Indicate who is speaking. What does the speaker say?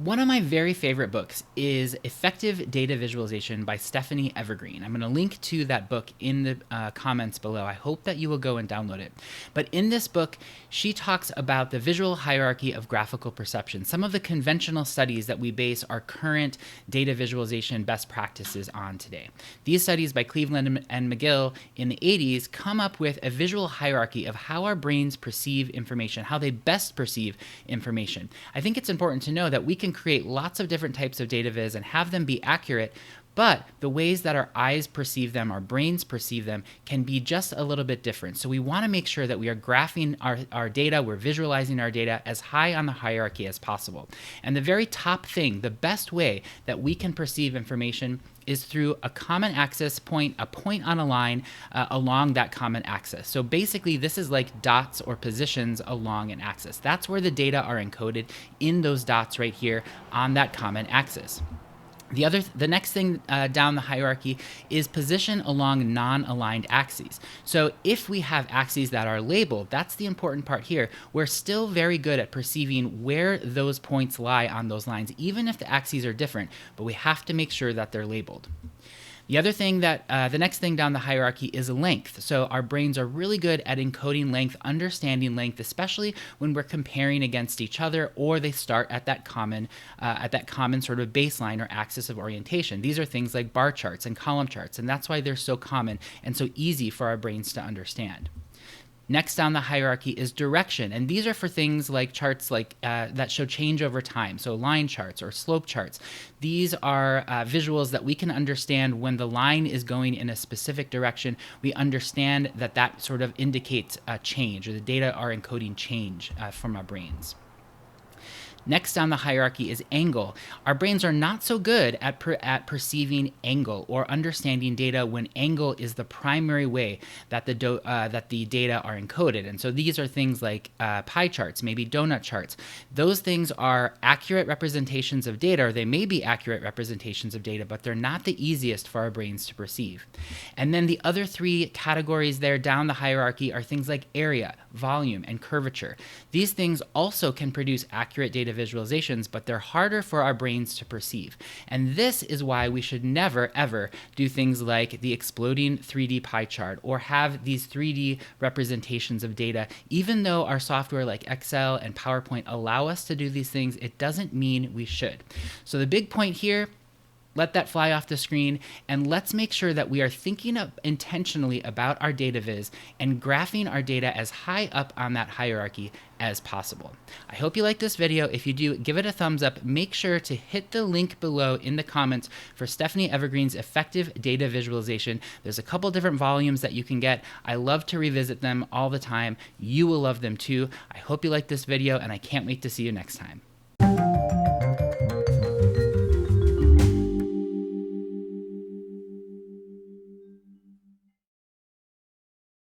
Speaker 1: One of my very favorite books is Effective Data Visualization by Stephanie Evergreen. I'm going to link to that book in the comments below. I hope that you will go and download it. But in this book, she talks about the visual hierarchy of graphical perception, some of the conventional studies that we base our current data visualization best practices on today. These studies by Cleveland and McGill in the 80s come up with a visual hierarchy of how our brains perceive information, how they best perceive information. I think it's important to know that we can create lots of different types of data viz and have them be accurate, but the ways that our eyes perceive them, our brains perceive them, can be just a little bit different. So we want to make sure that we are graphing our data, we're visualizing our data as high on the hierarchy as possible. And the very top thing, the best way that we can perceive information is through a common axis point, a point on a line along that common axis. So basically this is like dots or positions along an axis. That's where the data are encoded, in those dots right here on that common axis. The next thing down the hierarchy is position along non-aligned axes. So if we have axes that are labeled, that's the important part here. We're still very good at perceiving where those points lie on those lines, even if the axes are different, but we have to make sure that they're labeled. The other thing the next thing down the hierarchy is length. So our brains are really good at encoding length, understanding length, especially when we're comparing against each other, or they start at that common sort of baseline or axis of orientation. These are things like bar charts and column charts, and that's why they're so common and so easy for our brains to understand. Next down the hierarchy is direction, and these are for things like charts like that show change over time, so line charts or slope charts. These are visuals that we can understand when the line is going in a specific direction. We understand that that sort of indicates a change, or the data are encoding change from our brains. Next on the hierarchy is angle. Our brains are not so good at perceiving angle or understanding data when angle is the primary way that the data are encoded. And so these are things like pie charts, maybe donut charts. Those things are accurate representations of data, or they may be accurate representations of data, but they're not the easiest for our brains to perceive. And then the other three categories there down the hierarchy are things like area, volume, and curvature. These things also can produce accurate data visualizations, but they're harder for our brains to perceive. And this is why we should never, ever do things like the exploding 3D pie chart or have these 3D representations of data. Even though our software like Excel and PowerPoint allow us to do these things, it doesn't mean we should. So the big point here, let that fly off the screen, and let's make sure that we are thinking intentionally about our data viz and graphing our data as high up on that hierarchy as possible. I hope you like this video. If you do, give it a thumbs up. Make sure to hit the link below in the comments for Stephanie Evergreen's Effective Data Visualization. There's a couple different volumes that you can get. I love to revisit them all the time. You will love them too. I hope you like this video, and I can't wait to see you next time.